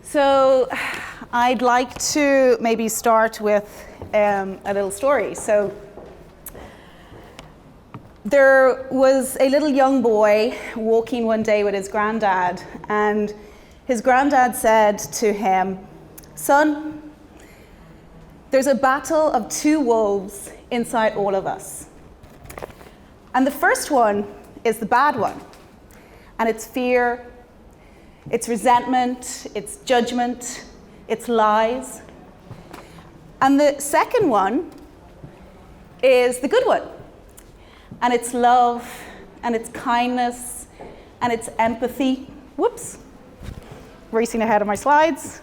So I'd like to maybe start with a little story. So there was a little young boy walking one day with his granddad, and his granddad said to him, "Son, there's a battle of two wolves inside all of us. And the first one is the bad one, and it's fear, it's resentment, it's judgment, it's lies. And the second one is the good one, and it's love, and it's kindness, and it's empathy." Whoops, racing ahead of my slides.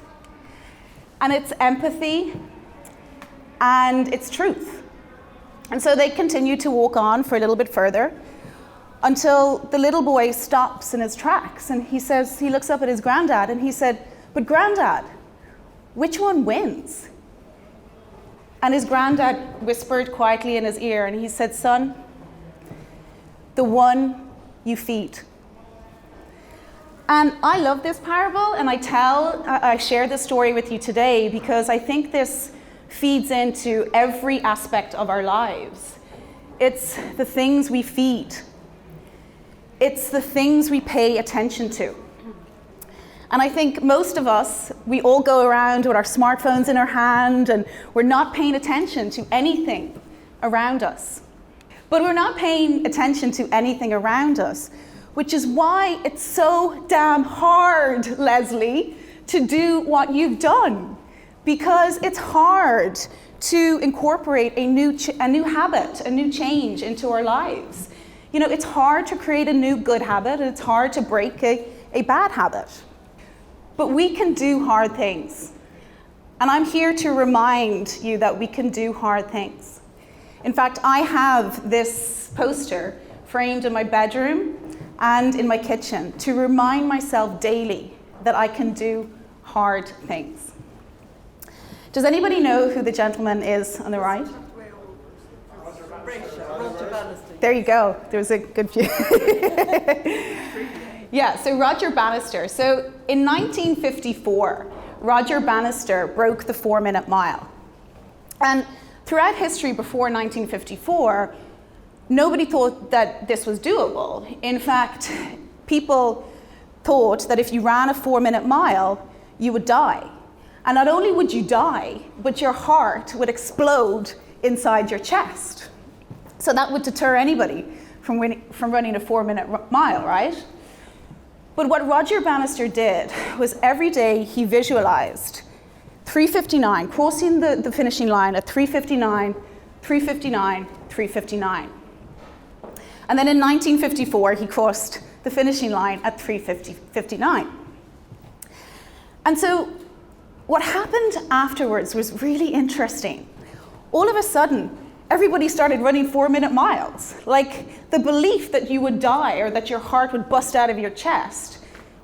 "And it's empathy, and it's truth." And so they continue to walk on for a little bit further until the little boy stops in his tracks, and he looks up at his granddad and he said, "But granddad, which one wins?" And his granddad whispered quietly in his ear and he said, "Son, the one you feed." And I love this parable, and I share this story with you today because I think this feeds into every aspect of our lives. It's the things we feed. It's the things we pay attention to. And I think most of us, we all go around with our smartphones in our hand and we're not paying attention to anything around us. But we're not paying attention to anything around us, which is why it's so damn hard, Leslie, to do what you've done. Because it's hard to incorporate a new habit, a new change into our lives. You know, it's hard to create a new good habit, and it's hard to break a bad habit. But we can do hard things. And I'm here to remind you that we can do hard things. In fact, I have this poster framed in my bedroom and in my kitchen to remind myself daily that I can do hard things. Does anybody know who the gentleman is on the right? There you go. There was a good few. Yeah, so Roger Bannister. So in 1954, Roger Bannister broke the 4-minute mile. And throughout history before 1954, nobody thought that this was doable. In fact, people thought that if you ran a 4-minute mile, you would die. And not only would you die, but your heart would explode inside your chest. So that would deter anybody from running a 4-minute mile, right? But what Roger Bannister did was every day he visualized 3:59, crossing the finishing line at 3:59, 3:59, 3:59. And then in 1954, he crossed the finishing line at 3:59. And so what happened afterwards was really interesting. All of a sudden, everybody started running 4-minute miles. Like, the belief that you would die or that your heart would bust out of your chest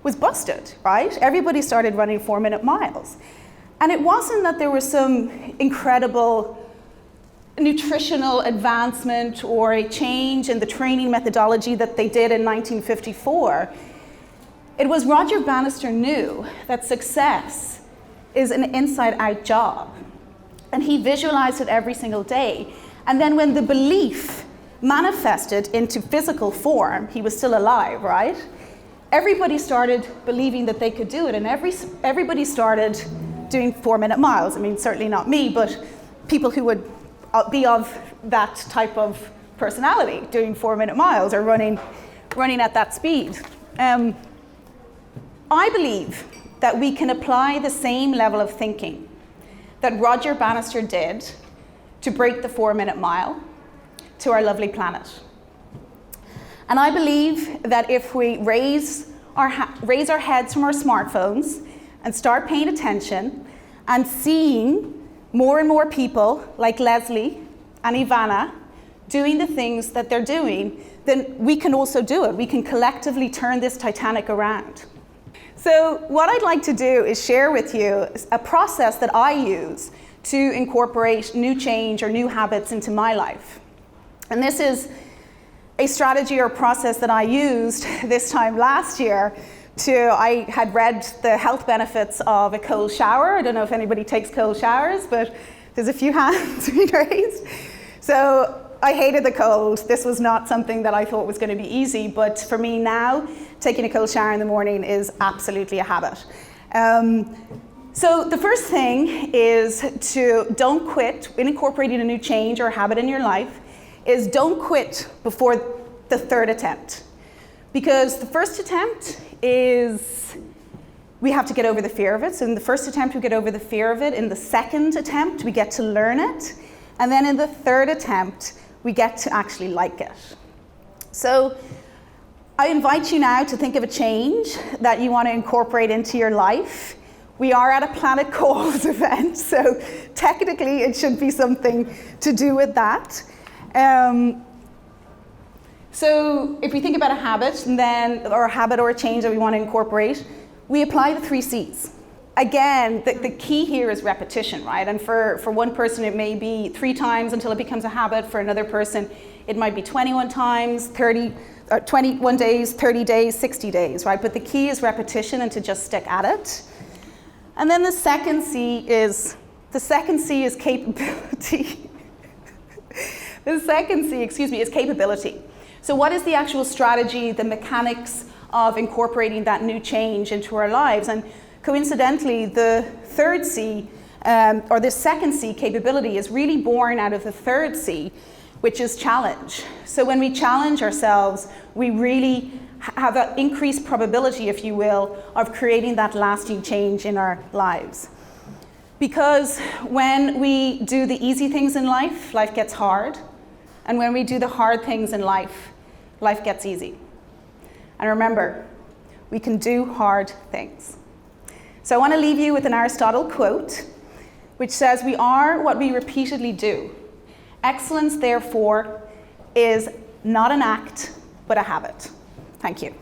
was busted, right? Everybody started running 4-minute miles. And it wasn't that there was some incredible nutritional advancement or a change in the training methodology that they did in 1954. It was Roger Bannister knew that success is an inside-out job. And he visualized it every single day. And then when the belief manifested into physical form, he was still alive, right? Everybody started believing that they could do it, and everybody started doing 4-minute miles. I mean, certainly not me, but people who would be of that type of personality, doing 4-minute miles or running at that speed. I believe that we can apply the same level of thinking that Roger Bannister did to break the 4-minute mile to our lovely planet. And I believe that if we raise our heads from our smartphones and start paying attention and seeing more and more people like Leslie and Ivana doing the things that they're doing, then we can also do it. We can collectively turn this Titanic around. So what I'd like to do is share with you a process that I use to incorporate new change or new habits into my life. And this is a strategy or process that I used this time last year I had read the health benefits of a cold shower. I don't know if anybody takes cold showers, but there's a few hands being raised. So I hated the cold. This was not something that I thought was going to be easy, but for me now, taking a cold shower in the morning is absolutely a habit. So the first thing is to don't quit in incorporating a new change or habit in your life, is don't quit before the third attempt. Because the first attempt is, we have to get over the fear of it. So in the first attempt, we get over the fear of it. In the second attempt, we get to learn it. And then in the third attempt, we get to actually like it. So I invite you now to think of a change that you want to incorporate into your life. We are at a Planet Calls event, so technically it should be something to do with that. So if we think about a habit, or a habit or a change that we want to incorporate, we apply the 3 C's. Again, the key here is repetition, right? And for one person, it may be 3 times until it becomes a habit. For another person, it might be 21 times, 21 days, 30 days, 60 days, right? But the key is repetition and to just stick at it. And then the second C is capability. The second C, is capability. So what is the actual strategy, the mechanics of incorporating that new change into our lives? And coincidentally, the third C, or the second C, capability, is really born out of the third C, which is challenge. So when we challenge ourselves, we really have an increased probability, if you will, of creating that lasting change in our lives. Because when we do the easy things in life, life gets hard. And when we do the hard things in life, life gets easy. And remember, we can do hard things. So I want to leave you with an Aristotle quote, which says, "We are what we repeatedly do. Excellence, therefore, is not an act, but a habit." Thank you.